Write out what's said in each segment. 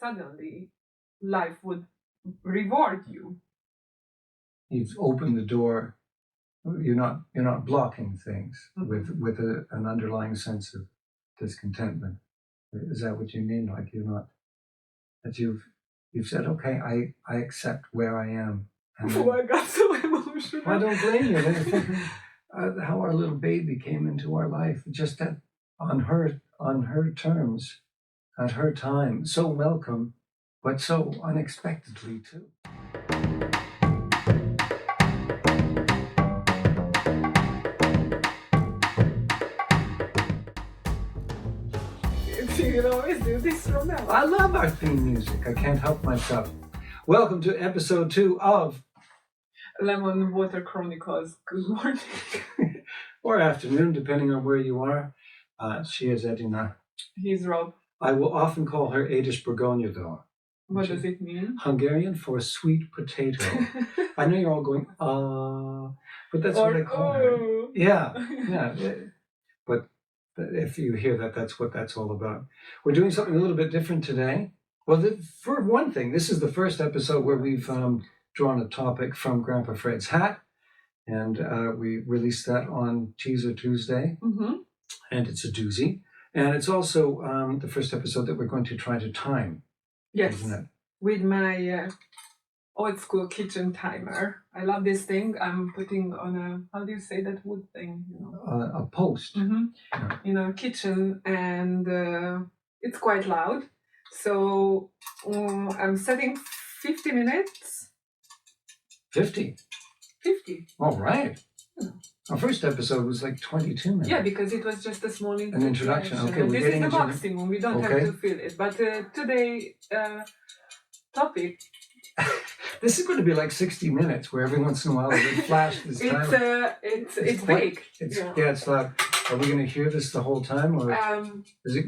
suddenly life would reward you. You've opened the door. You're not blocking things with an underlying sense of discontentment. Is that what you mean? Like you've said, okay, I accept where I am. Oh, I got so emotional. I don't blame you. I think how our little baby came into our life, just on her terms, at her time, so welcome, but so unexpectedly too. You always do this from now. I love our theme music. I can't help myself. Welcome to episode 2 of Lemon Water Chronicles. Good morning. or afternoon, depending on where you are. She is Edina. He's Rob. I will often call her Édes Burgonya, though. What does it mean? Hungarian for sweet potato. I know you're all going, but that's what I call her. Yeah. But if you hear that, that's what that's all about. We're doing something a little bit different today. Well, for one thing, this is the first episode where we've drawn a topic from Grandpa Fred's hat, and we released that on Teaser Tuesday, and it's a doozy. And it's also the first episode that we're going to try to time. Yes, isn't it? With my old school kitchen timer. I love this thing. I'm putting on a, how do you say that wood thing? A post. Yeah. In our kitchen, and it's quite loud. So I'm setting 50 minutes. 50? 50. All right. Yeah. Our first episode was like 22 minutes. Yeah, because it was just a small introduction. An introduction. Okay, this is the maximum. We don't have to fill it. But today topic. This is going to be like 60 minutes, where every once in a while we flash this time. It's big. It's loud. Are we going to hear this the whole time, or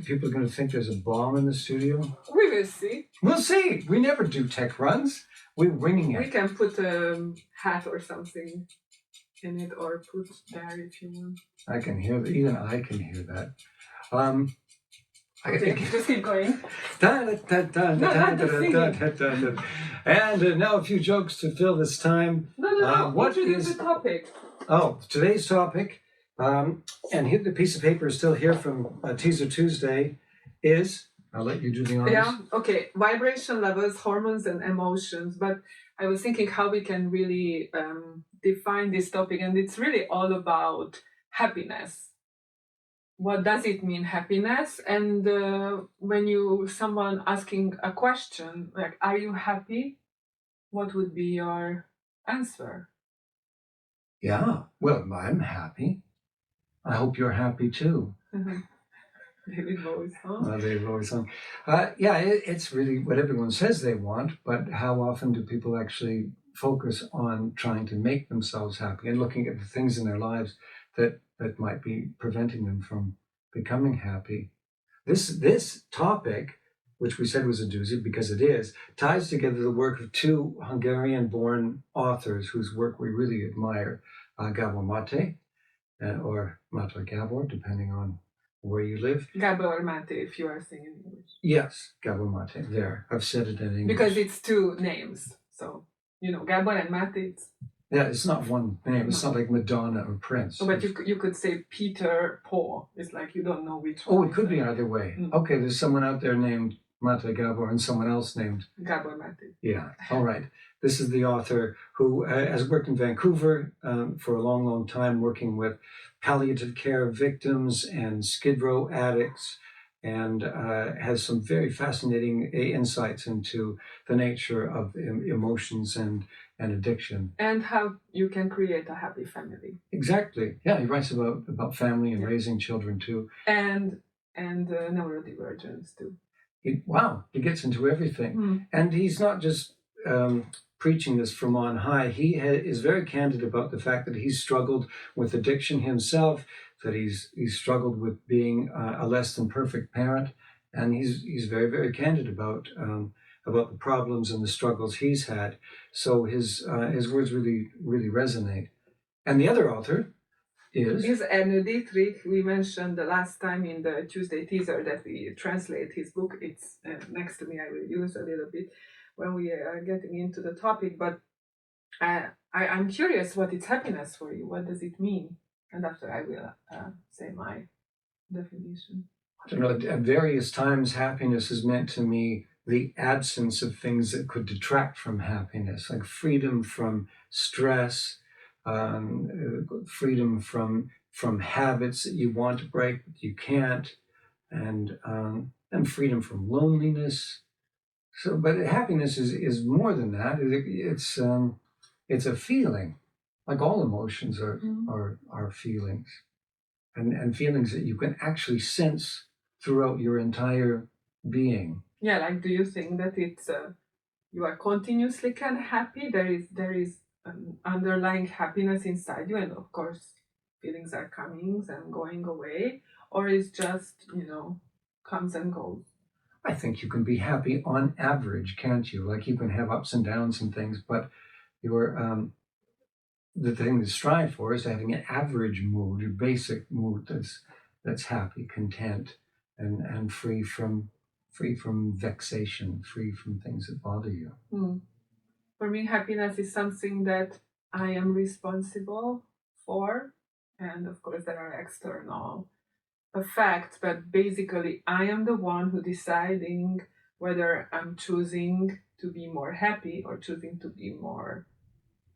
people going to think there's a bomb in the studio? We will see. We'll see. We never do tech runs. We're winging it. We can put a hat or something in it, or put there if you want. I can hear that. Even I can hear that. Just keep going. And now a few jokes to fill this time. No. What is the topic? Oh, today's topic, and here the piece of paper is still here from Teaser Tuesday, is, I'll let you do the honors. Yeah, okay. Vibration levels, hormones, and emotions. But I was thinking how we can really define this topic, and it's really all about happiness. What does it mean, happiness? And when someone asking a question like, "Are you happy?" What would be your answer? Yeah, well, I'm happy. I hope you're happy too. David Bowie's song. David Bowie's song. Yeah, it's really what everyone says they want, but how often do people actually focus on trying to make themselves happy and looking at the things in their lives that might be preventing them from becoming happy? This topic, which we said was a doozy because it is, ties together the work of two Hungarian-born authors whose work we really admire, Gabor Maté, or Maté Gabor, depending on where you live. Gabor Maté, if you are saying in English. Yes, Gabor Maté. There, I've said it in English. Because it's two names, so, Gabor and Maté, yeah, it's not one name. It's not like Madonna or Prince. Oh, but you could say Peter, Paul. It's like you don't know which one. Oh, it could be either way. Okay, there's someone out there named Maté Gabor and someone else named Gabor Maté. Yeah, all right. This is the author who has worked in Vancouver for a long, long time, working with palliative care victims and Skid Row addicts, and has some very fascinating insights into the nature of emotions and addiction. And how you can create a happy family. Exactly. Yeah, he writes about family and raising children too. And neurodivergence too. He gets into everything. And he's not just preaching this from on high. He is very candid about the fact that he's struggled with addiction himself, that he's struggled with being a less than perfect parent, and he's very, very candid about the problems and the struggles he's had. So his words really, really resonate. And the other author, is Ernő Dittrich. We mentioned the last time in the Tuesday teaser that we translate his book. It's next to me. I will use a little bit when we are getting into the topic. But I'm curious, what is happiness for you? What does it mean? And after I will say my definition. I don't know, at various times, happiness has meant to me the absence of things that could detract from happiness, like freedom from stress, freedom from habits that you want to break but you can't, and freedom from loneliness. So, but happiness is more than that. It's a feeling, like all emotions are feelings, and feelings that you can actually sense throughout your entire being. Yeah, like, do you think that it's you are continuously kind of happy? There is underlying happiness inside you, and of course feelings are coming and going away, or is just comes and goes? I think you can be happy on average, can't you? Like, you can have ups and downs and things, but your the thing to strive for is having an average mood, your basic mood that's happy, content, and free from vexation, free from things that bother you. For me, happiness is something that I am responsible for, and of course there are external effects, but basically I am the one who deciding whether I'm choosing to be more happy or choosing to be more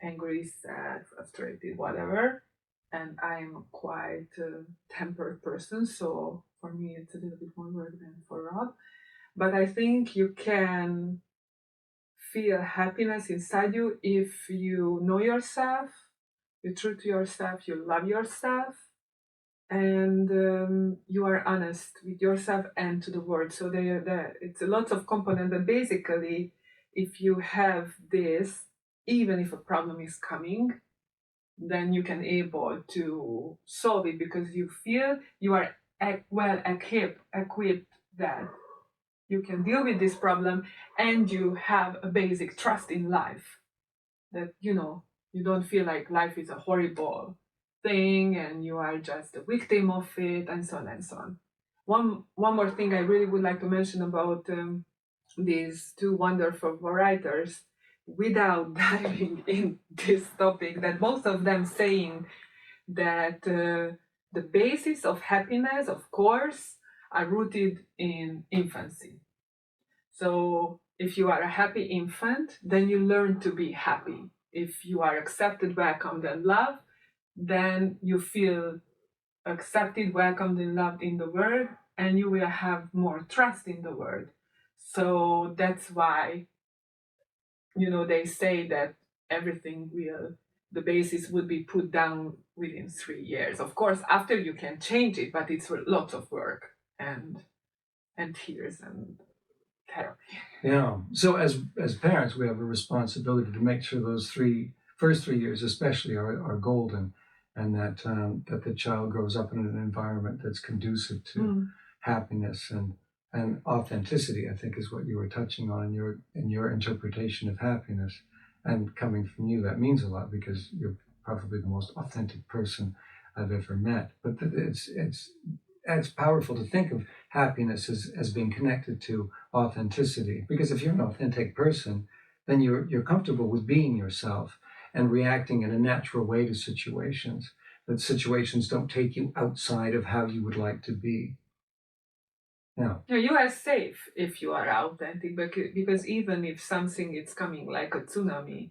angry, sad, frustrated, whatever. And I'm quite a tempered person, so for me it's a little bit more work than for Rob. But I think you can feel happiness inside you if you know yourself, you're true to yourself, you love yourself, and you are honest with yourself and to the world. So it's a lot of components, but basically, if you have this, even if a problem is coming, then you can able to solve it because you feel you are well equipped that you can deal with this problem, and you have a basic trust in life that you don't feel like life is a horrible thing and you are just a victim of it, and so on and so on. One more thing I really would like to mention about these two wonderful writers, without diving in this topic, that most of them saying that the basis of happiness, of course, are rooted in infancy. So if you are a happy infant, then you learn to be happy. If you are accepted, welcomed, and loved, then you feel accepted, welcomed, and loved in the world, and you will have more trust in the world. So that's why, they say that the basis would be put down within 3 years. Of course, after you can change it, but it's lots of work and tears and therapy. Yeah. So as parents, we have a responsibility to make sure those first 3 years especially are golden, and that the child grows up in an environment that's conducive to happiness and authenticity. I think is what you were touching on in your interpretation of happiness. And coming from you, that means a lot because you're probably the most authentic person I've ever met. But it's powerful to think of happiness as being connected to authenticity. Because if you're an authentic person, then you're comfortable with being yourself and reacting in a natural way to situations. That situations don't take you outside of how you would like to be. Yeah. You are safe if you are authentic, because even if something is coming like a tsunami,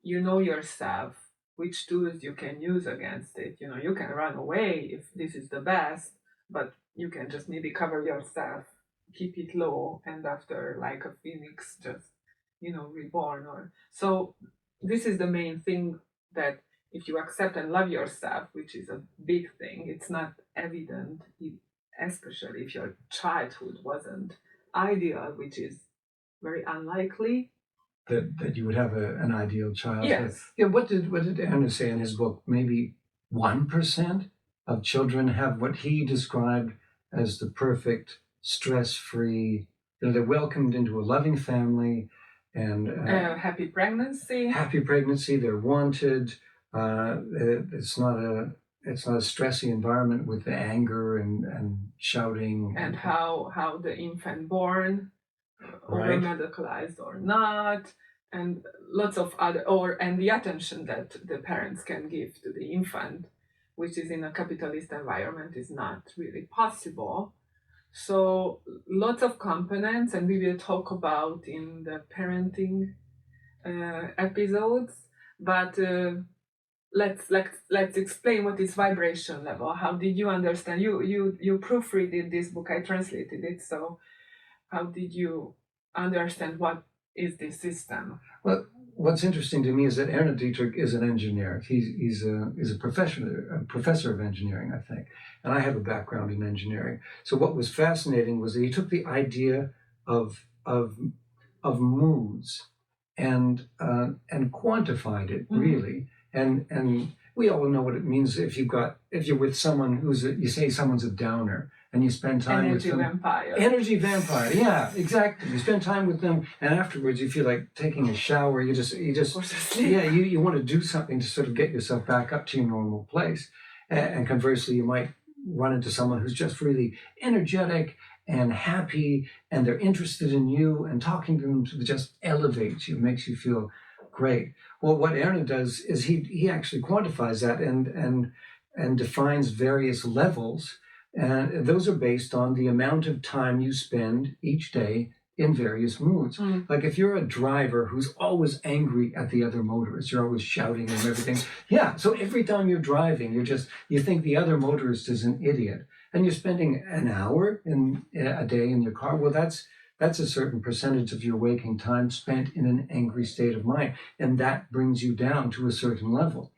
you know yourself which tools you can use against it. You can run away if this is the best, but you can just maybe cover yourself, keep it low, and after, like a phoenix, just reborn. So this is the main thing, that if you accept and love yourself, which is a big thing, it's not evident, especially if your childhood wasn't ideal, which is very unlikely. That you would have an ideal childhood. Yes. Yeah. What did Ernő say in his book? Maybe 1% of children have what he described as the perfect, stress-free. They're welcomed into a loving family, and happy pregnancy. Happy pregnancy. They're wanted. It's not a stressy environment with the anger and shouting and how the infant born over medicalized or not, and lots of other, and the attention that the parents can give to the infant, which is in a capitalist environment, is not really possible. So lots of components, and we will talk about in the parenting episodes. But let's explain what is vibration level. How did you understand? You proofreaded this book. I translated it. So how did you understand what is this system? Well, what's interesting to me is that Ernő Dittrich is an engineer. He's a professor of engineering, I think, and I have a background in engineering. So what was fascinating was that he took the idea of moods and quantified it really, and we all know what it means if you're with someone you say someone's a downer. And you spend time with them. Energy vampire. Yeah, exactly. You spend time with them, and afterwards you feel like taking a shower. You just you want to do something to sort of get yourself back up to your normal place. And conversely, you might run into someone who's just really energetic and happy, and they're interested in you, and talking to them just elevates you, makes you feel great. Well, what Ernő does is he actually quantifies that and defines various levels. And those are based on the amount of time you spend each day in various moods. Like if you're a driver who's always angry at the other motorist, you're always shouting and everything. Yeah, so every time you're driving, you think the other motorist is an idiot. And you're spending an hour in a day in your car. Well, that's a certain percentage of your waking time spent in an angry state of mind. And that brings you down to a certain level.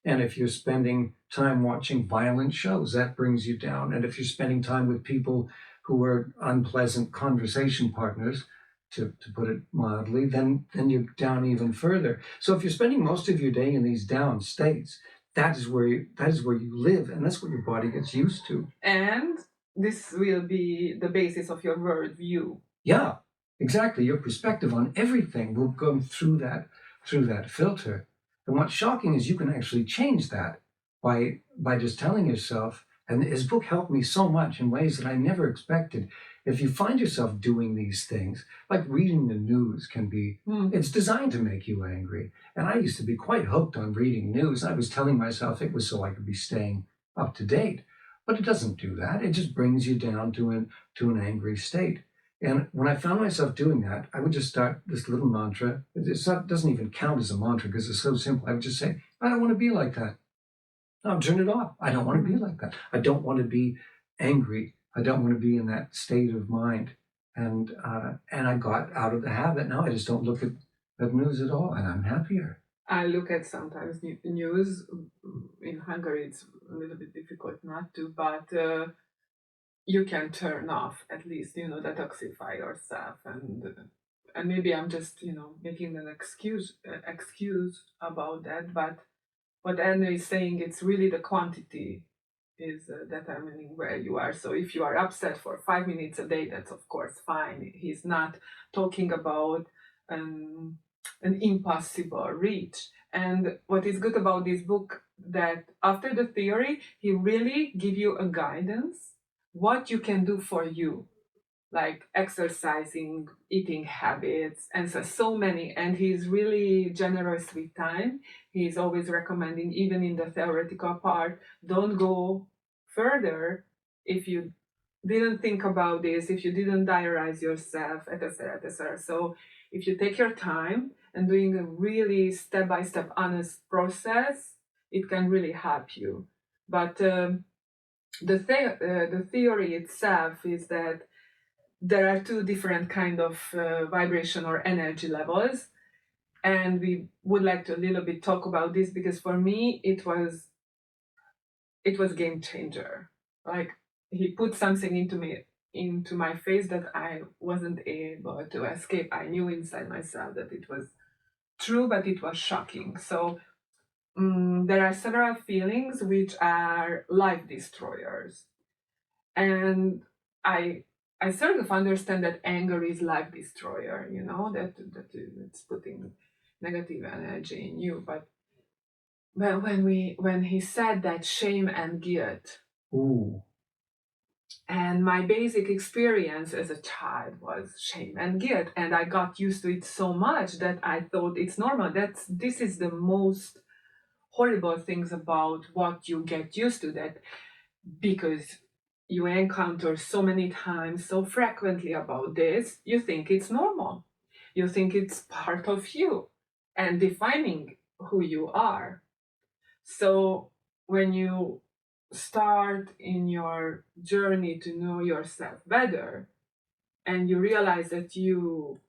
And if you're spending time watching violent shows, that brings you down. And if you're spending time with people who are unpleasant conversation partners, to put it mildly, then you're down even further. So if you're spending most of your day in these down states, that is where you live, and that's what your body gets used to. And this will be the basis of your worldview. Yeah, exactly. Your perspective on everything will go through that filter. And what's shocking is you can actually change that by just telling yourself, and his book helped me so much in ways that I never expected. If you find yourself doing these things, like reading the news can be, it's designed to make you angry. And I used to be quite hooked on reading news. I was telling myself it was so I could be staying up to date. But it doesn't do that. It just brings you down to an angry state. And when I found myself doing that, I would just start this little mantra. It doesn't even count as a mantra because it's so simple. I would just say, I don't want to be like that. I'll turn it off. I don't want to be like that. I don't want to be angry. I don't want to be in that state of mind. And I got out of the habit. Now I just don't look at news at all, and I'm happier. I look at sometimes news. In Hungary, it's a little bit difficult not to, but you can turn off at least, detoxify yourself, and maybe I'm just, making an excuse about that. But what Ernő is saying, it's really the quantity is determining where you are. So if you are upset for 5 minutes a day, that's of course fine. He's not talking about an impossible reach. And what is good about this book, that after the theory, he really give you a guidance what you can do for you, like exercising, eating habits, and so many. And he's really generous with time. He's always recommending, even in the theoretical part, don't go further if you didn't think about this, if you didn't diarize yourself, etc., etc. So if you take your time and doing a really step-by-step honest process, it can really help you. But the theory itself is that there are two different kind of vibration or energy levels, and we would like to a little bit talk about this, because for me it was game changer. Like, he put something into my face that I wasn't able to escape. I knew inside myself that it was true, but it was shocking. So there are several feelings which are life destroyers, and I sort of understand that anger is life destroyer, that it's putting negative energy in you. But when he said that shame and guilt. Ooh. And my basic experience as a child was shame and guilt, and I got used to it so much that I thought it's normal. This is the most horrible things about what you get used to, that because you encounter so many times, so frequently about this, you think it's normal. You think it's part of you and defining who you are. So when you start in your journey to know yourself better and you realize that you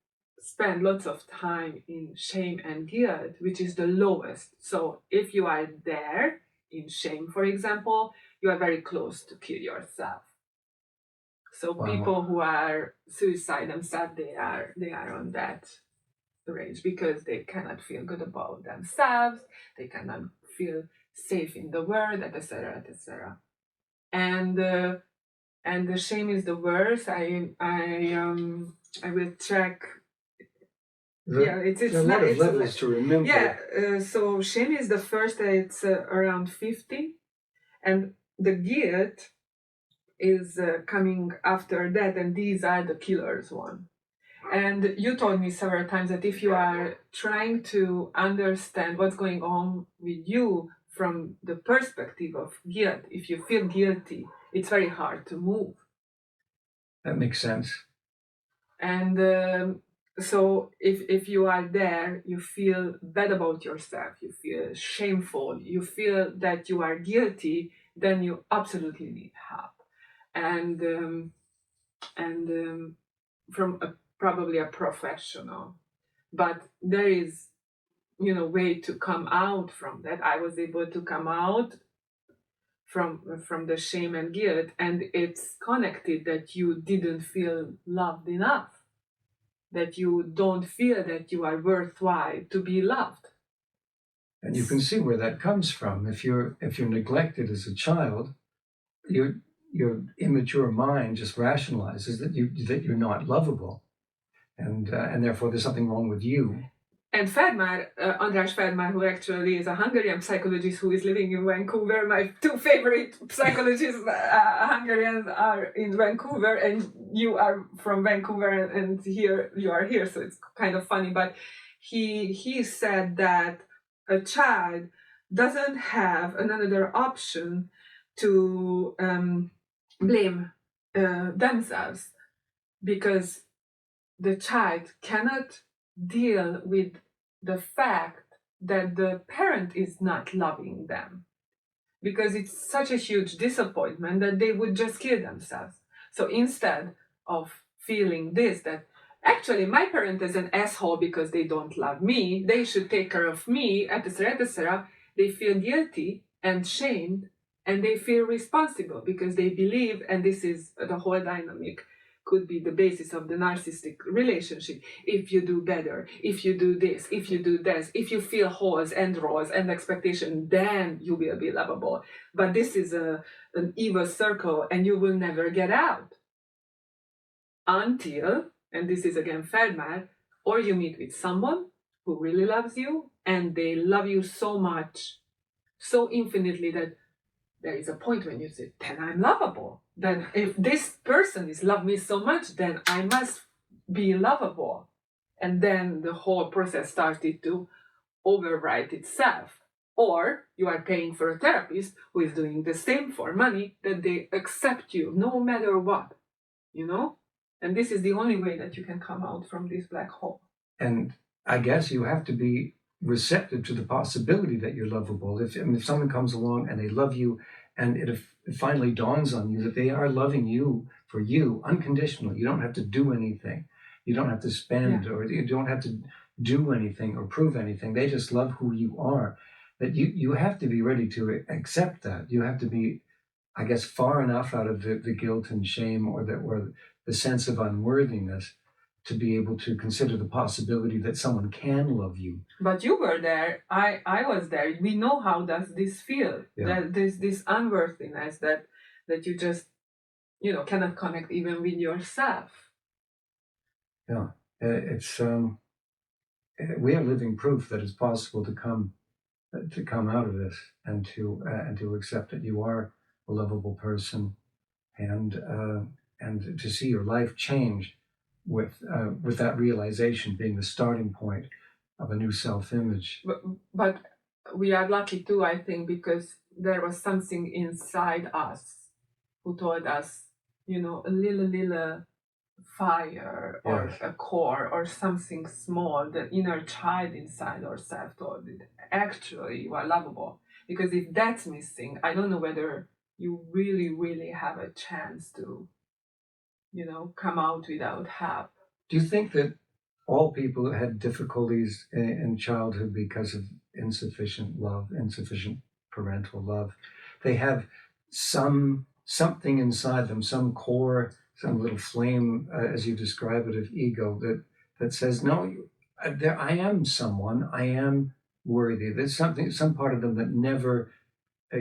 spend lots of time in shame and guilt, which is the lowest. So if you are there in shame, for example, you are very close to kill yourself. So Wow. people who are suicide themselves, they are on that range because they cannot feel good about themselves, they cannot feel safe in the world, etc., etc. And the shame is the worst. I will check. It's there are a lot of levels to remember. Yeah, so shame is the first. It's around 50, and the guilt is coming after that, and these are the killers one. And you told me several times that if you are trying to understand what's going on with you from the perspective of guilt, if you feel guilty, it's very hard to move. That makes sense. And so if you are there, you feel bad about yourself, you feel shameful, you feel that you are guilty, then you absolutely need help. And from probably a professional. But there is, way to come out from that. I was able to come out from the shame and guilt, and it's connected that you didn't feel loved enough, that you don't feel that you are worthwhile to be loved. And you can see where that comes from. If you're neglected as a child, your immature mind just rationalizes that you're not lovable, and therefore there's something wrong with you. And Feldmar, András Feldmar, who actually is a Hungarian psychologist who is living in Vancouver. My two favorite psychologists, Hungarians, are in Vancouver, and you are from Vancouver, and here you are here, so it's kind of funny. But he said that a child doesn't have another option to blame themselves, because the child cannot deal with the fact that the parent is not loving them, because it's such a huge disappointment that they would just kill themselves. So instead of feeling this, that actually my parent is an asshole because they don't love me, they should take care of me, etc., etc., they feel guilty and shamed, and they feel responsible because they believe, and this is the whole dynamic, could be the basis of the narcissistic relationship. If you do better, if you do this, if you do this, if you feel holes and roles and expectation, then you will be lovable. But this is an evil circle, and you will never get out until, and this is again Feldmar, or you meet with someone who really loves you, and they love you so much, so infinitely, that there is a point when you say, then I'm lovable. Then if this person is love me so much, then I must be lovable. And then the whole process started to overwrite itself. Or you are paying for a therapist who is doing the same for money, that they accept you no matter what, And this is the only way that you can come out from this black hole. And I guess you have to be receptive to the possibility that you're lovable. If someone comes along and they love you, and it finally dawns on you that they are loving you for you unconditionally, you don't have to do anything, you don't have to spend, or you don't have to do anything or prove anything. They just love who you are. That you have to be ready to accept that. You have to be, I guess, far enough out of the guilt and shame, or the sense of unworthiness, to be able to consider the possibility that someone can love you. But you were there. I was there. We know how does this feel. Yeah. That this unworthiness, that you just cannot connect even with yourself. Yeah, it's we are living proof that it's possible to come to come out of this and to accept that you are a lovable person, and to see your life change with that realization being the starting point of a new self-image. But we are lucky too, I think, because there was something inside us who told us, a little fire or Yes. a core or something small. The inner child inside ourselves told it, actually, you are lovable. Because if that's missing, I don't know whether you really, really have a chance to, come out without help. Do you think that all people had difficulties in childhood because of insufficient love, insufficient parental love? They have something inside them, some core, some little flame, as you describe it, of ego that says, no, I am someone, I am worthy. There's some part of them that never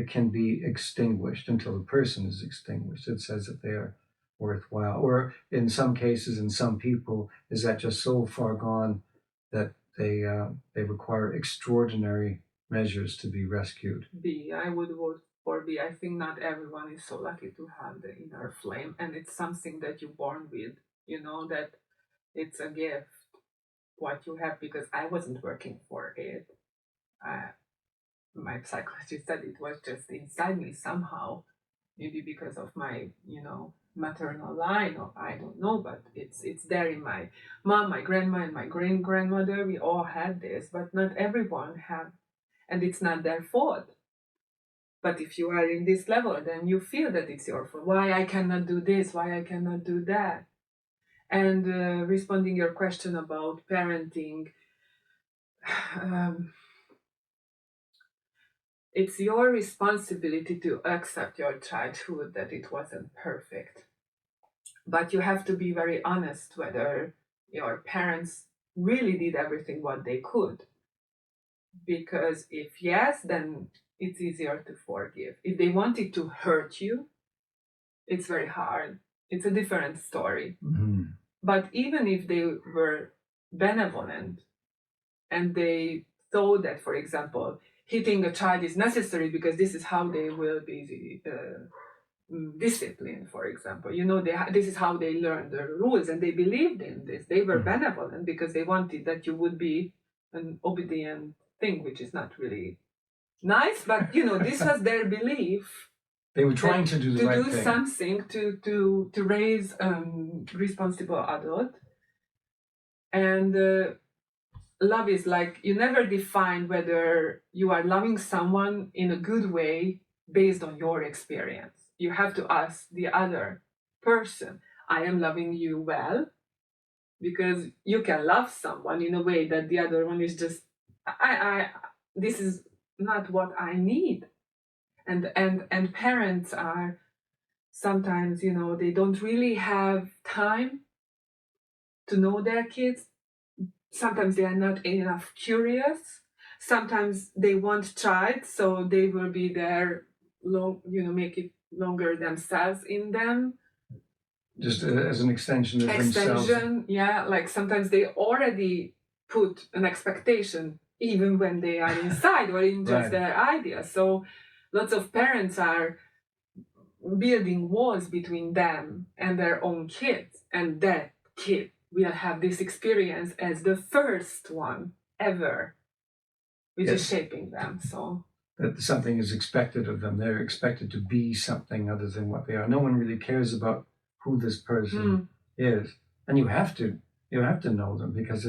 can be extinguished until the person is extinguished. It says that they are worthwhile. Or in some cases, in some people, is that just so far gone that they require extraordinary measures to be rescued? B. I would vote for B. I think not everyone is so lucky to have the inner flame, and it's something that you're born with. That it's a gift what you have, because I wasn't working for it. My psychologist said it was just inside me somehow, maybe because of my maternal line, or I don't know, but it's there in my mom, my grandma, and my great grandmother. We all had this, but not everyone had, and it's not their fault. But if you are in this level, then you feel that it's your fault. Why I cannot do this? Why I cannot do that? And responding your question about parenting, it's your responsibility to accept your childhood, that it wasn't perfect. But you have to be very honest whether your parents really did everything what they could. Because if yes, then it's easier to forgive. If they wanted to hurt you, it's very hard. It's a different story. Mm-hmm. But even if they were benevolent and they thought that, for example, hitting a child is necessary because this is how they will be disciplined, for example. This is how they learn the rules, and they believed in this. They were benevolent because they wanted that you would be an obedient thing, which is not really nice, but this was their belief. They were trying to do the right thing. Something to raise responsible adult. And love is like, you never define whether you are loving someone in a good way based on your experience. You have to ask the other person, I am loving you well, because you can love someone in a way that the other one is just, this is not what I need. And parents are sometimes, they don't really have time to know their kids. Sometimes they are not enough curious. Sometimes they want child, so they will be there make it longer themselves in them. Just as an extension of themselves. Yeah, like sometimes they already put an expectation even when they are inside or in just their idea. So lots of parents are building walls between them and their own kids, and that kid will have this experience as the first one ever, which is shaping them. So that something is expected of them. They're expected to be something other than what they are. No one really cares about who this person is, and you have to know them, because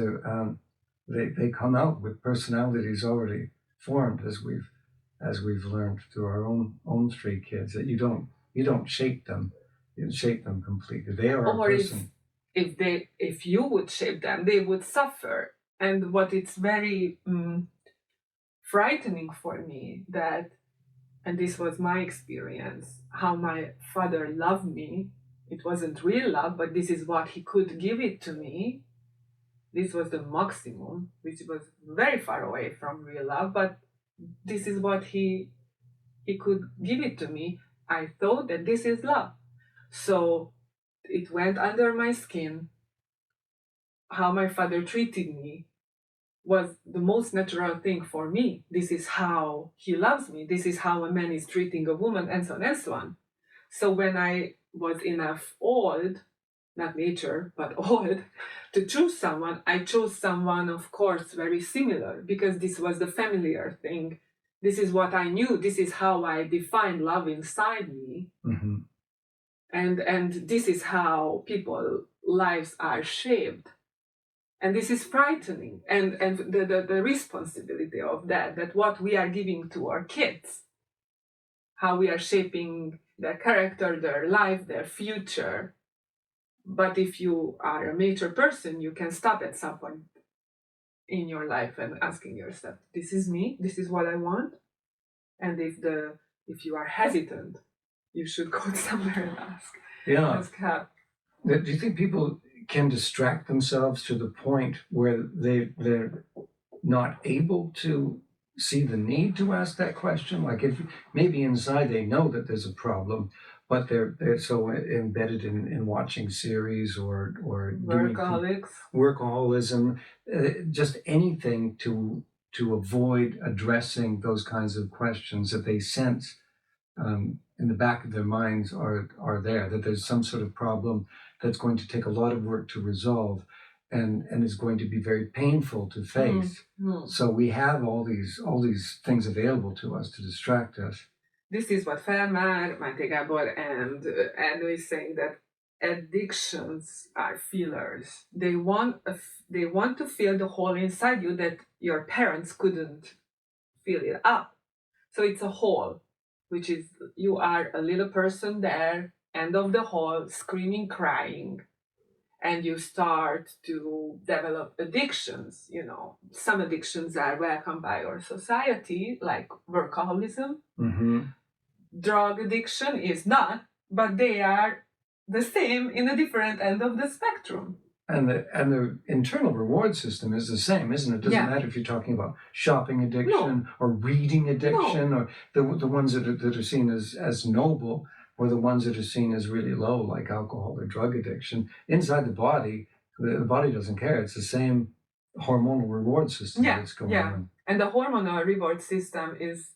they come out with personalities already formed, as we've learned through our own three kids, that you don't shape them. You shape them completely. They are a person. If you would shape them, they would suffer. And what it's very frightening for me, that, and this was my experience, how my father loved me. It wasn't real love, but this is what he could give it to me. This was the maximum, which was very far away from real love, but this is what he could give it to me. I thought that this is love. So it went under my skin how my father treated me. was the most natural thing for me. This is how he loves me. This is how a man is treating a woman, and so on and so on. So when I was enough old, not mature, but old, to choose someone, I chose someone, of course, very similar, because this was the familiar thing. This is what I knew. This is how I defined love inside me. Mm-hmm. And this is how people's lives are shaped. And this is frightening. And the responsibility of that what we are giving to our kids, how we are shaping their character, their life, their future. But if you are a mature person, you can stop at some point in your life and asking yourself, this is me, this is what I want. And if you are hesitant, you should go somewhere and ask help. Do you think people can distract themselves to the point where they're not able to see the need to ask that question? Like, if maybe inside they know that there's a problem, but they're so embedded in watching series or workaholism, just anything to avoid addressing those kinds of questions that they sense in the back of their minds are there, that there's some sort of problem that's going to take a lot of work to resolve and is going to be very painful to face. So we have all these things available to us to distract us. This is what Feldmar, Maté, Gabor, and Ernő is saying, that addictions are fillers. They want to fill the hole inside you that your parents couldn't fill it up. So it's a hole, which is you are a little person there, end of the hole, screaming, crying, and you start to develop addictions. Some addictions are welcomed by our society, like workaholism. Mm-hmm. Drug addiction is not, but they are the same in a different end of the spectrum. And the internal reward system is the same, isn't it? It doesn't matter if you're talking about shopping addiction or reading addiction or the ones that are seen as noble, or the ones that are seen as really low, like alcohol or drug addiction. Inside the body doesn't care. It's the same hormonal reward system that's going on. And the hormonal reward system is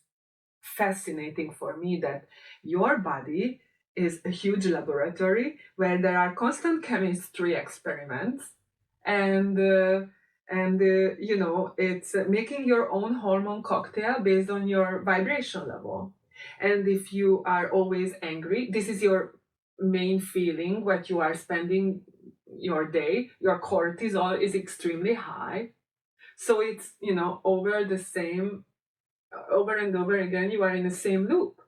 fascinating for me, that your body is a huge laboratory where there are constant chemistry experiments, and it's making your own hormone cocktail based on your vibration level. And if you are always angry, this is your main feeling, what you are spending your day, your cortisol is extremely high. So it's, over and over again, you are in the same loop.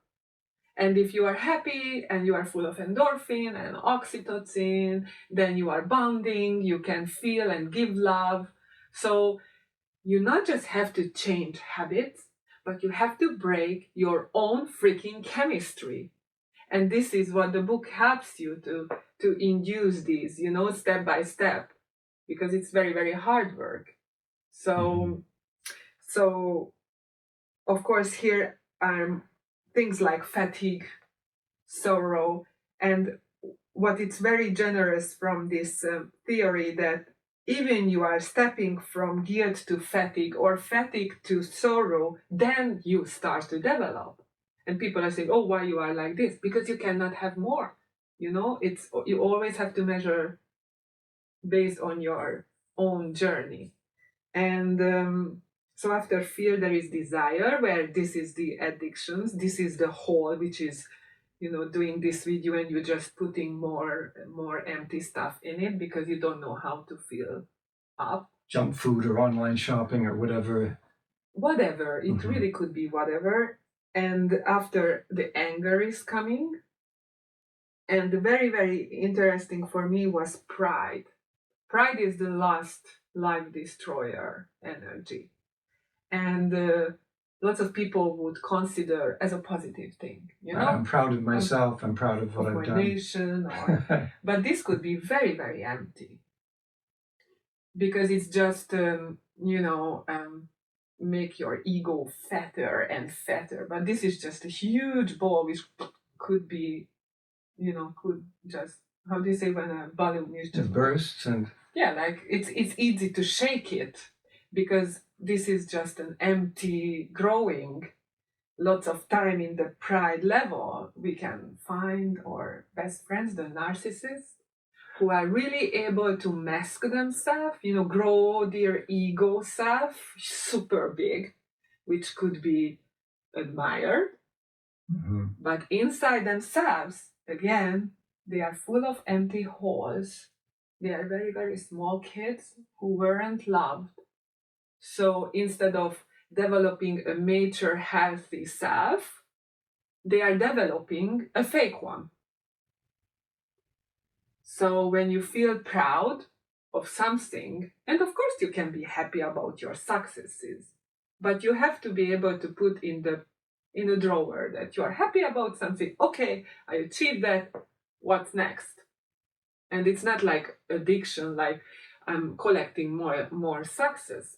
And if you are happy and you are full of endorphin and oxytocin, then you are bonding, you can feel and give love. So you not just have to change habits, but you have to break your own freaking chemistry. And this is what the book helps you to induce these, step by step, because it's very, very hard work. So of course, here are things like fatigue, sorrow, and what it's very generous from this theory, that even you are stepping from guilt to fatigue or fatigue to sorrow, then you start to develop. And people are saying, oh, why you are like this? Because you cannot have more. You always have to measure based on your own journey. And so after fear, there is desire, where this is the addictions. This is the hole, which is, doing this video and you're just putting more empty stuff in it because you don't know how to fill up. Junk food or online shopping or whatever. Whatever. It really could be whatever. And after, the anger is coming. And very, very interesting for me was pride. Pride is the last life destroyer energy. And lots of people would consider as a positive thing. I'm proud of myself. I'm proud of what I've done. Nation, but this could be very, very empty. Because it's just, make your ego fatter and fatter. But this is just a huge ball which could be, could just, how do you say when a balloon is just bursts and... Yeah, like it's easy to shake it. because this is just an empty growing. Lots of time in the pride level, we can find our best friends, the narcissists, who are really able to mask themselves, grow their ego self super big, which could be admired. Mm-hmm. But inside themselves, again, they are full of empty holes. They are very, very small kids who weren't loved. So instead of developing a mature, healthy self, they are developing a fake one. So when you feel proud of something, and of course you can be happy about your successes, but you have to be able to put in a drawer that you are happy about something. Okay, I achieved that. What's next? And it's not like addiction, like I'm collecting more success,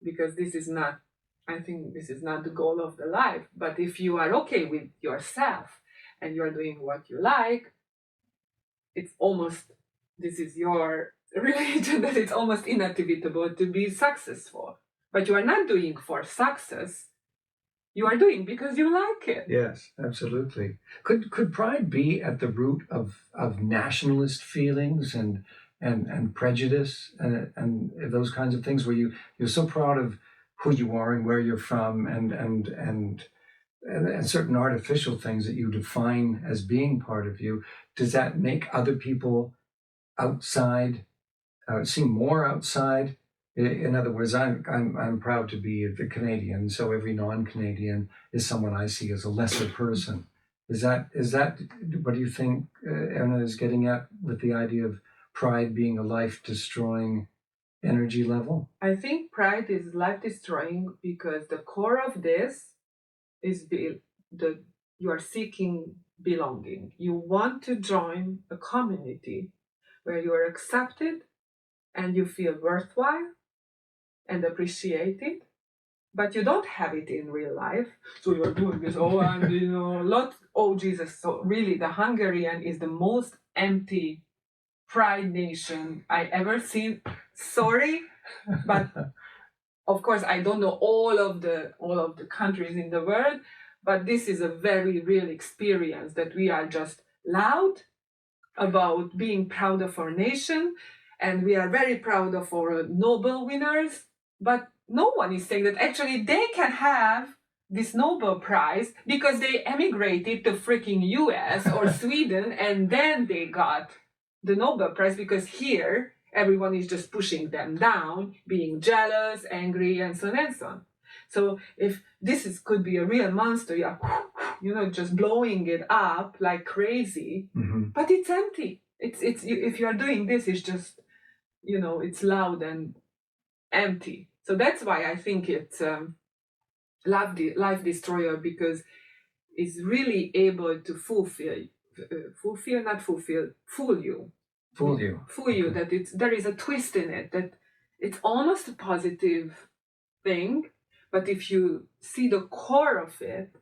because this is not, I think this is not the goal of the life. But if you are okay with yourself and you're doing what you like, it's almost, this is your religion, that it's almost inevitable to be successful. But you are not doing for success. You are doing because you like it. Yes, absolutely. Could pride be at the root of nationalist feelings and prejudice and those kinds of things, where you're so proud of who you are and where you're from and certain artificial things that you define as being part of you? Does that make other people outside seem more outside? In other words, I'm proud to be the Canadian, so every non-Canadian is someone I see as a lesser person. Is that what do you think Ernő is getting at with the idea of pride being a life-destroying energy level? I think pride is life-destroying because the core of this is you are seeking belonging. You want to join a community where you are accepted and you feel worthwhile and appreciated, but you don't have it in real life. So you're doing this, Jesus. So really, the Hungarian is the most empty pride nation I ever seen. Sorry, but of course I don't know all of the countries in the world, but this is a very real experience, that we are just loud about being proud of our nation, and we are very proud of our Nobel winners, but no one is saying that actually they can have this Nobel Prize because they emigrated to freaking US or Sweden and then they got the Nobel Prize, because here everyone is just pushing them down, being jealous, angry, and so on and so on. So if this could be a real monster, just blowing it up like crazy, mm-hmm. but it's empty. It's if you are doing this, it's just, it's loud and empty. So that's why I think it's life destroyer, because it's really able to fool you. Okay. That there is a twist in it, that it's almost a positive thing, but if you see the core of it,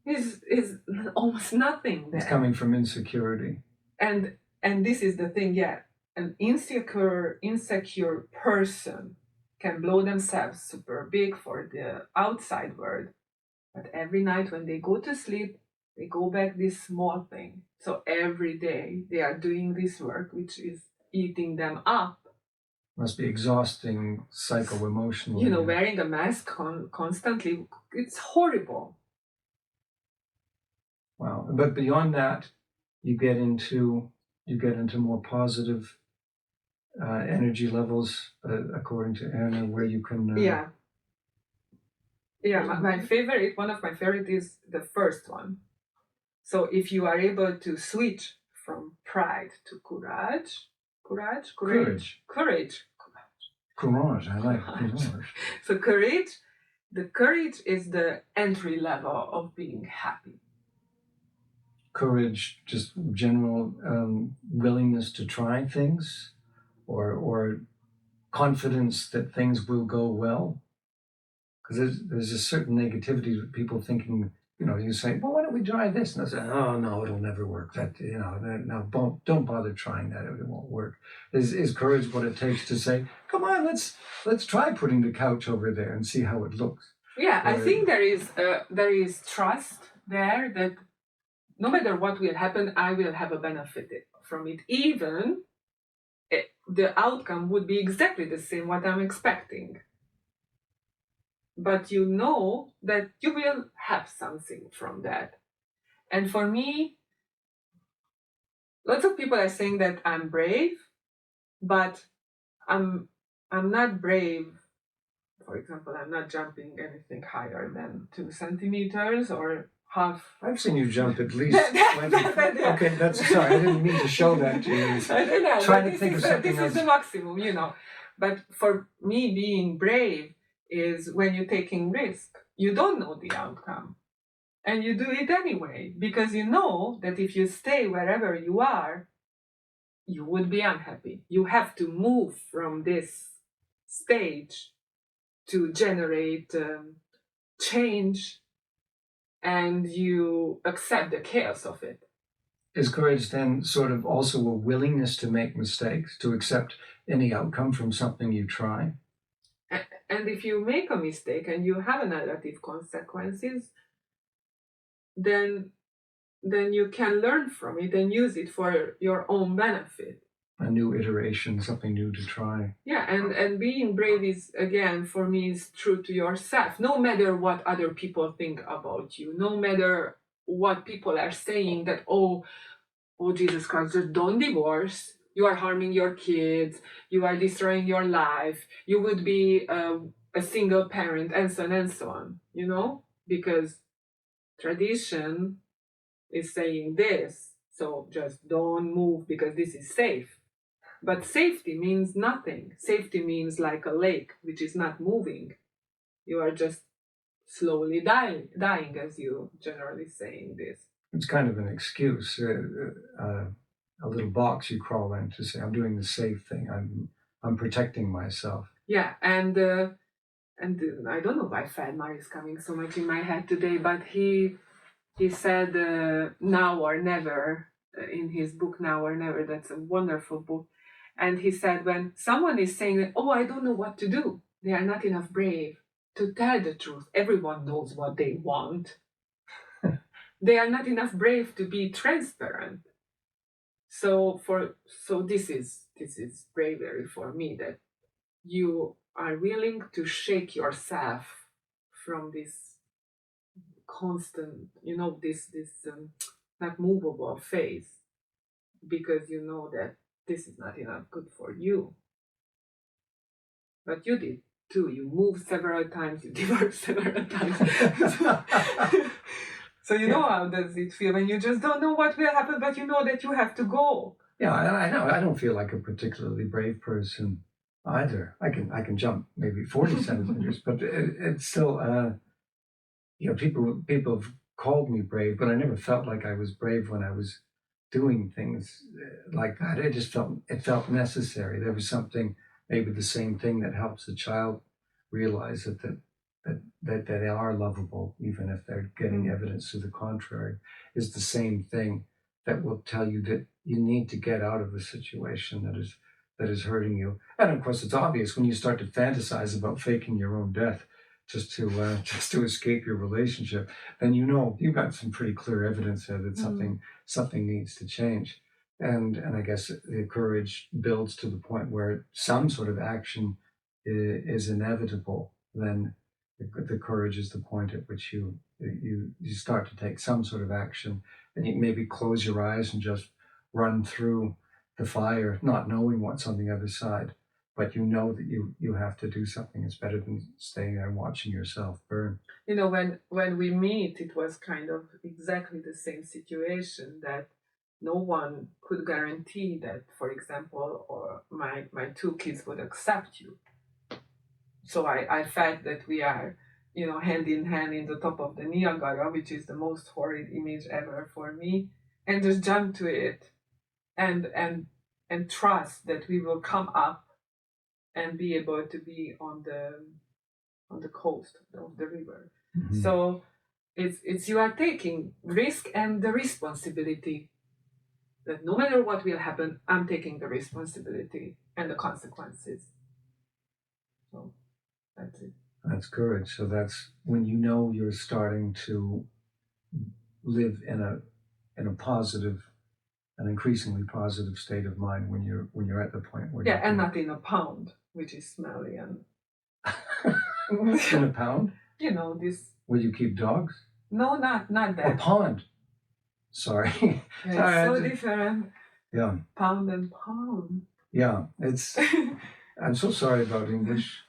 is almost nothing there. It's coming from insecurity. And this is the thing, an insecure person can blow themselves super big for the outside world, but every night when they go to sleep, they go back this small thing. So every day they are doing this work, which is eating them up. Must be exhausting psycho-emotionally. Wearing a mask constantly, it's horrible. Wow. But beyond that, you get into more positive energy levels, according to Ernő, where you can... one of my favorite is the first one. So if you are able to switch from pride to courage, I like courage. So the courage is the entry level of being happy. Courage, just general willingness to try things, or confidence that things will go well. Because there's a certain negativity with people thinking you say, well, why don't we try this? And I say, oh no, it'll never work. That no, don't bother trying that. It won't work. Is courage what it takes to say, come on, let's try putting the couch over there and see how it looks. Yeah, I think there is trust there that no matter what will happen, I will have a benefit from it. Even the outcome would be exactly the same what I'm expecting. But you know that you will have something from that. And for me, lots of people are saying that I'm brave, but I'm not brave. For example, I'm not jumping anything higher than 2 centimeters or half. I've seen you jump at least 20. Okay, that's sorry. I didn't mean to show that to you. Trying to think of something else. This is the maximum. But for me, being brave is when you're taking risk. You don't know the outcome. And you do it anyway, because you know that if you stay wherever you are, you would be unhappy. You have to move from this stage to generate change, and you accept the chaos of it. Is courage then sort of also a willingness to make mistakes, to accept any outcome from something you try? And if you make a mistake and you have negative consequences, then you can learn from it and use it for your own benefit. A new iteration, something new to try. Yeah, and being brave is, again, for me, is true to yourself. No matter what other people think about you, no matter what people are saying that, oh Jesus Christ, just don't divorce. You are harming your kids. You are destroying your life. You would be a single parent, and so on and so on. Because tradition is saying this, so just don't move because this is safe. But safety means nothing. Safety means like a lake, which is not moving. You are just slowly dying, as you generally saying this. It's kind of an excuse, a little box you crawl in to say, I'm doing the safe thing. I'm protecting myself. Yeah, and I don't know why Feldmar is coming so much in my head today, but he said now or never in his book Now or Never. That's a wonderful book. And he said, when someone is saying that, oh, I don't know what to do, they are not enough brave to tell the truth. Everyone knows what they want. They are not enough brave to be transparent. So this is bravery for me, that you are willing to shake yourself from this constant, this not movable phase, because you know that this is not enough good for you. But you did too. You moved several times, you divorced several times. So how does it feel when you just don't know what will happen, but you know that you have to go? Yeah, I know. I don't feel like a particularly brave person either. I can jump maybe 40 centimeters, but it's still, people have called me brave, but I never felt like I was brave when I was doing things like that. It felt necessary. There was something, maybe the same thing that helps a child realize that they are lovable, even if they're getting evidence to the contrary, is the same thing that will tell you that you need to get out of a situation that is hurting you. And of course, it's obvious when you start to fantasize about faking your own death just to escape your relationship, then you've got some pretty clear evidence there that something needs to change. And I guess the courage builds to the point where some sort of action is inevitable. Then the courage is the point at which you start to take some sort of action, and you maybe close your eyes and just run through the fire, not knowing what's on the other side. But you know that you have to do something. It's better than staying there and watching yourself burn. When we meet, it was kind of exactly the same situation, that no one could guarantee that, for example, or my 2 kids would accept you. So I felt that we are, hand in hand in the top of the Niagara, which is the most horrid image ever for me, and just jump to it and trust that we will come up and be able to be on the coast of the river. Mm-hmm. So It's you are taking risk and the responsibility. That no matter what will happen, I'm taking the responsibility and the consequences. So that's it. That's courage. So that's when you know you're starting to live in a positive, an increasingly positive state of mind when you're at the point where and not in a pound, which is smelly and in a pound. This. Where you keep dogs? No, not that. A pond. Sorry. Yeah, it's so different. Yeah. Pound and pound. Yeah, it's. I'm so sorry about English.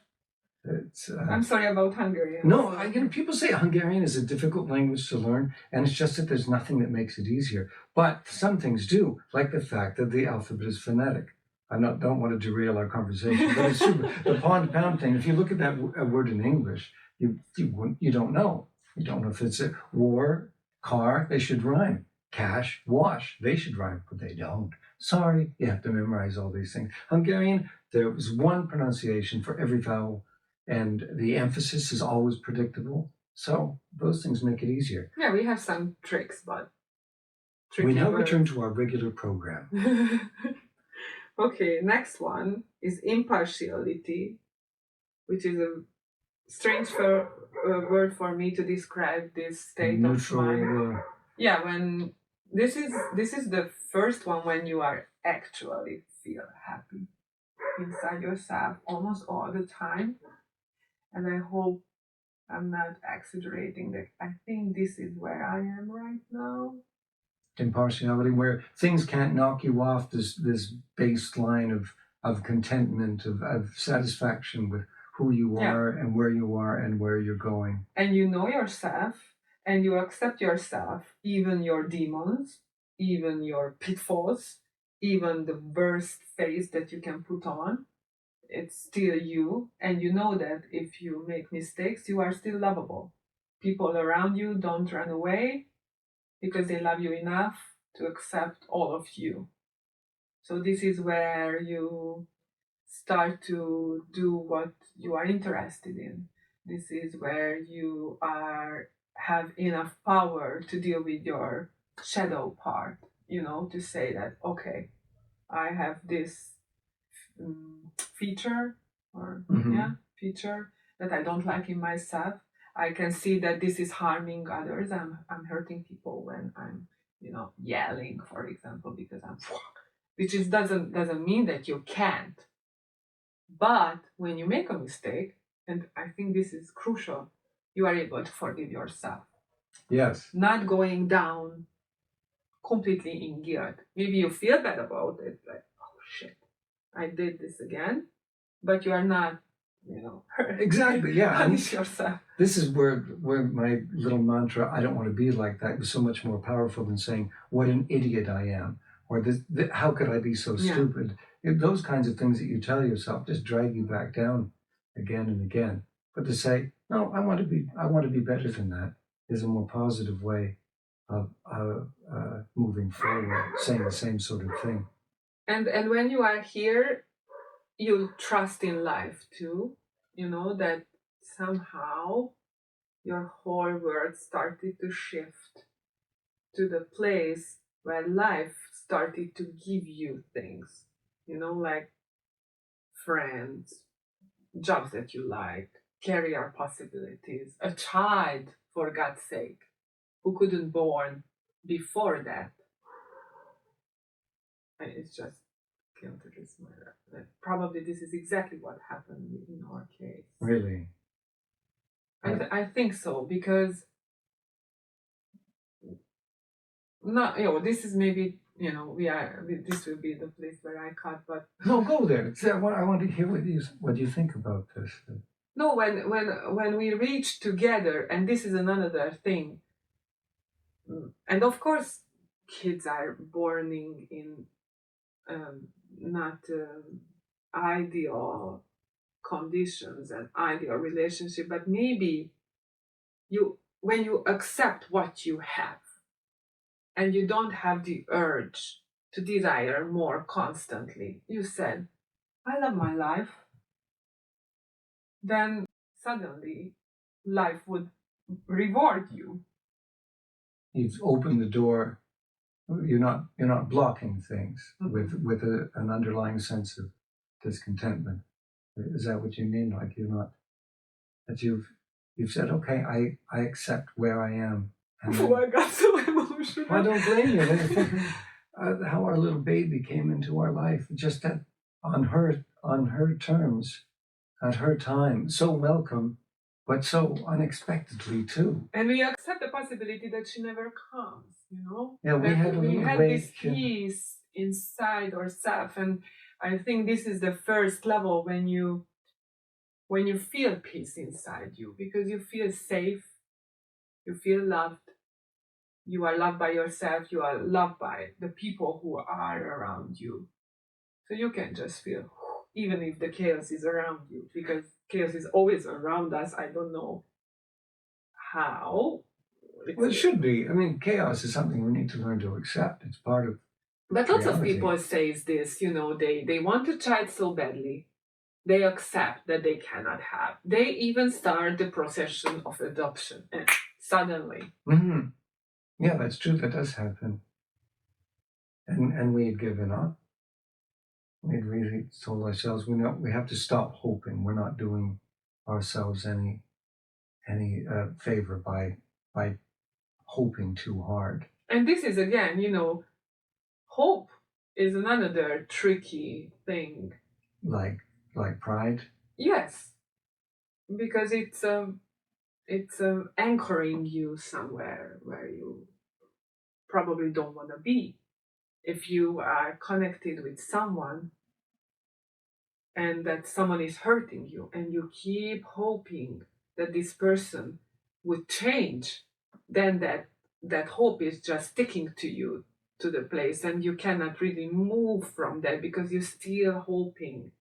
It's. I'm sorry about Hungarian. No, people say Hungarian is a difficult language to learn, and it's just that there's nothing that makes it easier. But some things do, like the fact that the alphabet is phonetic. Don't want to derail our conversation, but it's true. The pound thing. If you look at that word in English, you don't know. You don't know if it's a war, car. They should rhyme. Cash, wash. They should rhyme, but they don't. Sorry, you have to memorize all these things. Hungarian, there was one pronunciation for every vowel, and the emphasis is always predictable. So those things make it easier. Yeah, we have some tricks, but we now return to our regular program. Okay, next one is impartiality, which is a strange word for me to describe this state of mind. Yeah, when this is the first one when you are actually feel happy inside yourself almost all the time. And I hope I'm not exaggerating that. I think this is where I am right now. Impartiality, where things can't knock you off this baseline of contentment, of satisfaction with who you are and where you are and where you're going. And you know yourself and you accept yourself, even your demons, even your pitfalls, even the worst face that you can put on. It's still you, and you know that if you make mistakes, you are still lovable. People around you don't run away because they love you enough to accept all of you. So this is where you start to do what you are interested in. This is where you have enough power to deal with your shadow part, to say that, okay, I have this feature that I don't like in myself. I can see that this is harming others. I'm hurting people when I'm, yelling, for example, because which doesn't mean that you can't. But when you make a mistake, and I think this is crucial, you are able to forgive yourself. Yes. Not going down completely in guilt. Maybe you feel bad about it, like, oh shit, I did this again, but you are not, exactly, yeah. Punish yourself. This is where my little mantra, I don't want to be like that, was so much more powerful than saying, what an idiot I am, or how could I be so stupid? Those kinds of things that you tell yourself just drag you back down again and again. But to say, no, I want to be better than that, is a more positive way of moving forward, saying the same sort of thing. And when you are here, you trust in life too. That somehow your whole world started to shift to the place where life started to give you things, like friends, jobs that you like, career possibilities, a child, for God's sake, who couldn't born before that. And it's just probably this is exactly what happened in our case. Really? I think so, because this is maybe, this will be the place where I cut, but no, go there. I want to hear what you think about this. No, when we reach together, and this is another thing, and of course kids are born in not ideal conditions and ideal relationship, but maybe when you accept what you have and you don't have the urge to desire more constantly, you said, I love my life, then suddenly life would reward you you've opened the door. You're not blocking things with an underlying sense of discontentment. Is that what you mean? Like you've said, okay, I accept where I am. And I got so emotional. I don't blame you. Thinking, how our little baby came into our life, just that on her terms, at her time, so welcome, but so unexpectedly too. And we accept the possibility that she never comes, Yeah, we had this peace inside ourselves, and I think this is the first level when you feel peace inside you, because you feel safe, you feel loved, you are loved by yourself, you are loved by the people who are around you. So you can just feel, even if the chaos is around you, because chaos is always around us. I don't know how. Well, it should be. I mean, chaos is something we need to learn to accept. It's part of But lots reality. of people say this, they want a child so badly. They accept that they cannot have. They even start the procession of adoption, and suddenly. Mm-hmm. Yeah, that's true. That does happen. And we had given up. We had really told ourselves we have to stop hoping. We're not doing ourselves any favor by hoping too hard. And this is again, hope is another tricky thing. Like pride? Yes, because it's anchoring you somewhere where you probably don't want to be. If you are connected with someone and that someone is hurting you and you keep hoping that this person would change, then that hope is just sticking to you, to the place, and you cannot really move from that because you're still hoping.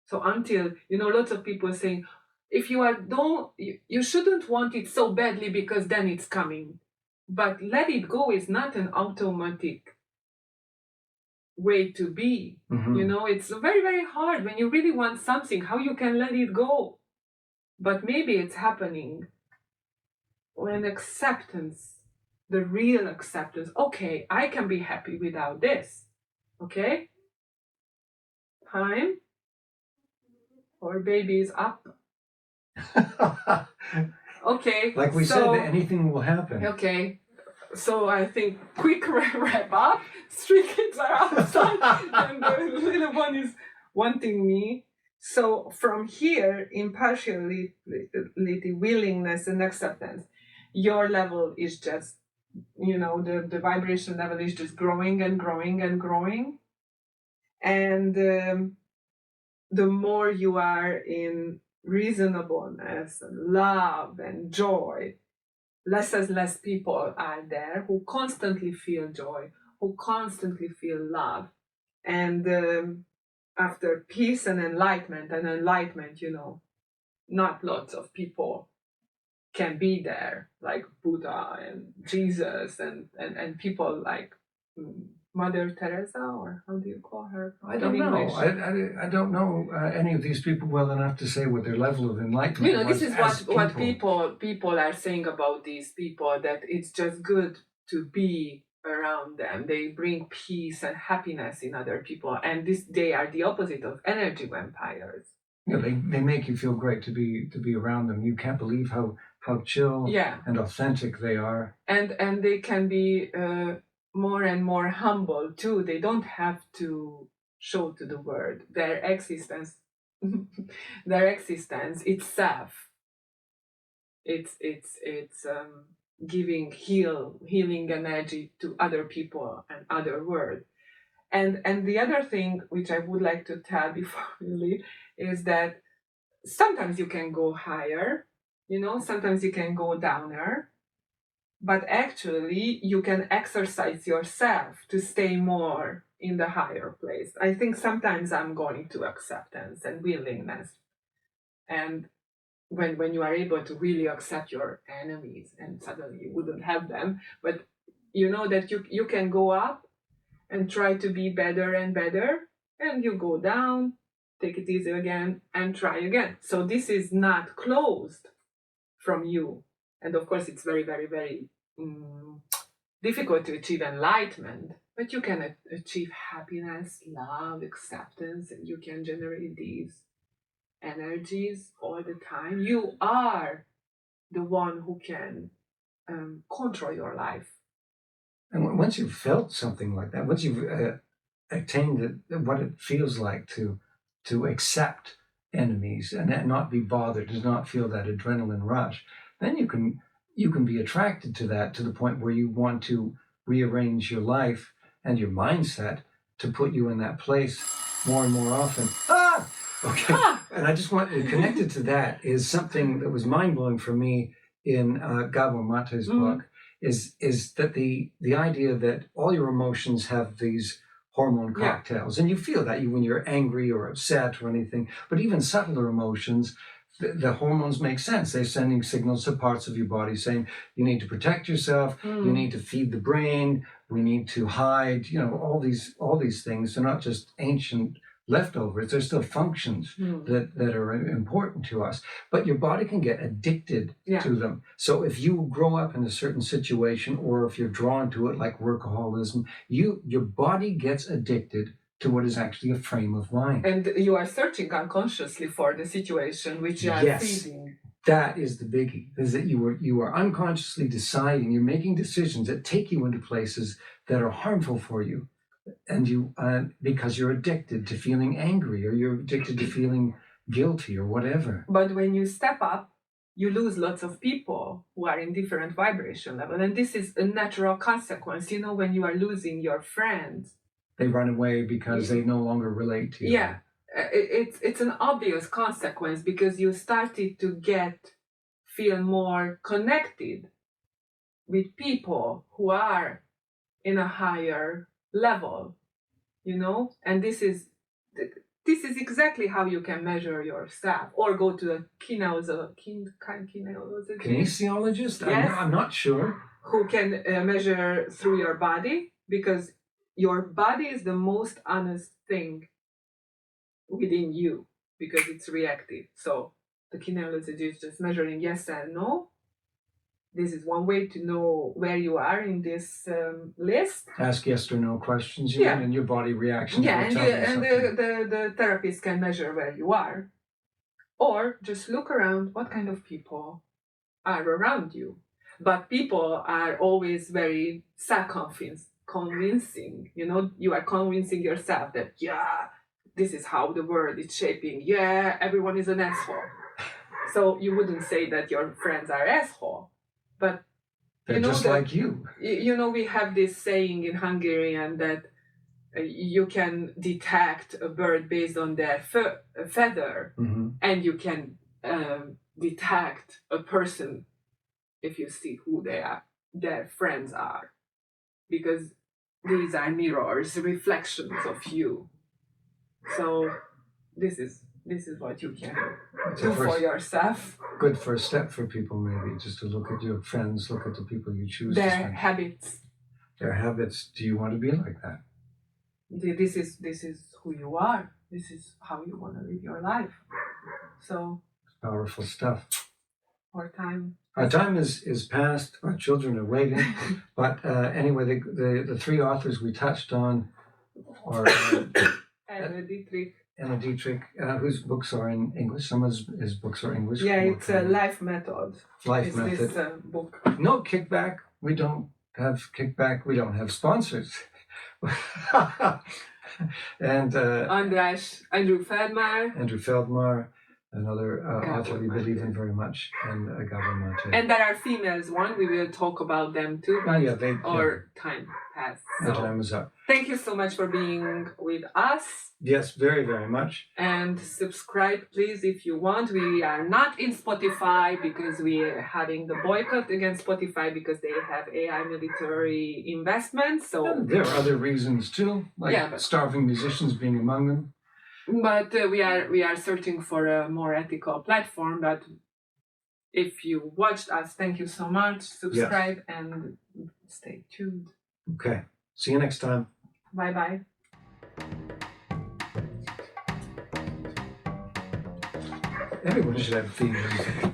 So until, lots of people saying, if you shouldn't want it so badly because then it's coming. But let it go is not an automatic way to be. Mm-hmm. It's very, very hard when you really want something, how you can let it go. But maybe it's happening when acceptance, the real acceptance, okay, I can be happy without this. Okay? Time. Our baby is up. Okay. Like we said, anything will happen. Okay. So I think quick wrap up. 3 kids are outside and the little one is wanting me. So from here, impartiality, willingness, and acceptance, your level is just, the vibration level is just growing and growing and growing. And the more you are in reasonableness and love and joy, less and less people are there who constantly feel joy, who constantly feel love. And after peace and enlightenment, not lots of people can be there, like Buddha and Jesus and people like Mother Teresa, or how do you call her? I don't know. I don't know any of these people well enough to say what their level of enlightenment was. This is what people are saying about these people, that it's just good to be around them. They bring peace and happiness in other people, and they are the opposite of energy vampires. Yeah, they make you feel great to be around them. You can't believe how chill and authentic they are. And they can be more and more humble too. They don't have to show to the world their existence. Their existence itself. It's giving healing energy to other people and other world. And the other thing which I would like to tell before we leave is that sometimes you can go higher, sometimes you can go downer, but actually you can exercise yourself to stay more in the higher place. I think sometimes I'm going to acceptance and willingness. And when you are able to really accept your enemies, and suddenly you wouldn't have them, but you know that you can go up and try to be better and better, and you go down, take it easy again, and try again. So this is not closed from you. And of course, it's very, very, very difficult to achieve enlightenment, but you can achieve happiness, love, acceptance, and you can generate these energies all the time. You are the one who can control your life. And once you've felt something like that, once you've attained what it feels like to accept enemies and not be bothered, to not feel that adrenaline rush, then you can be attracted to that, to the point where you want to rearrange your life and your mindset to put you in that place more and more often. Okay. And I just want to connect it to that is something that was mind-blowing for me in Gabor Maté's book, is that the idea that all your emotions have these hormone cocktails, and you feel that when you're angry or upset or anything, but even subtler emotions, the hormones make sense. They're sending signals to parts of your body saying you need to protect yourself, you need to feed the brain, we need to hide, all these things. They're not just ancient leftovers, they're still functions that are important to us. But your body can get addicted to them. So if you grow up in a certain situation, or if you're drawn to it, like workaholism, your body gets addicted to what is actually a frame of mind. And you are searching unconsciously for the situation which you are feeding. That is the biggie, is that you are unconsciously deciding, you're making decisions that take you into places that are harmful for you. And you, because you're addicted to feeling angry, or you're addicted to feeling guilty, or whatever. But when you step up, you lose lots of people who are in different vibration level. And this is a natural consequence. When you are losing your friends, they run away because they no longer relate to you. Yeah, it's an obvious consequence, because you started to feel more connected with people who are in a higher level, and this is exactly how you can measure yourself, or go to a kinesiologist. Yes. I'm not sure Who can measure through your body, because your body is the most honest thing within you, because it's reactive. So the kinesiologist is just measuring yes and no. This is one way to know where you are in this list. Ask yes or no questions, and your body reaction. And the therapist can measure where you are. Or just look around, what kind of people are around you. But people are always very self-convincing. You are convincing yourself that, this is how the world is shaping. Everyone is an asshole. So you wouldn't say that your friends are asshole. But they're just like you. We have this saying in Hungarian that you can detect a bird based on their feather, and you can detect a person if you see who their friends are, because these are mirrors, reflections of you. So this is what you can do for yourself. Good first step for people, maybe, just to look at your friends, look at the people you choose. Their habits. Their habits. Do you want to be like that? This is who you are. This is how you want to live your life. So powerful stuff. Our time is past. Our children are waiting. But anyway, the three authors we touched on are Ernő Dittrich. Ernő Dittrich, whose books are in English. Some of his books are English. Yeah, it's a life method. Life method. This book. No kickback. We don't have kickback. We don't have sponsors. And Andrew Feldmar. Another author we believe in very much, and Gabor Maté. And there are females one. We will talk about them too. Time passed. The time is up. Thank you so much for being with us. Yes, very, very much. And subscribe, please, if you want. We are not in Spotify because we are having the boycott against Spotify because they have AI military investments. So there are other reasons too, like starving musicians being among them. But we are searching for a more ethical platform. But if you watched us, thank you so much. Subscribe and stay tuned. Okay. See you next time. Bye-bye. Everybody should have theme music.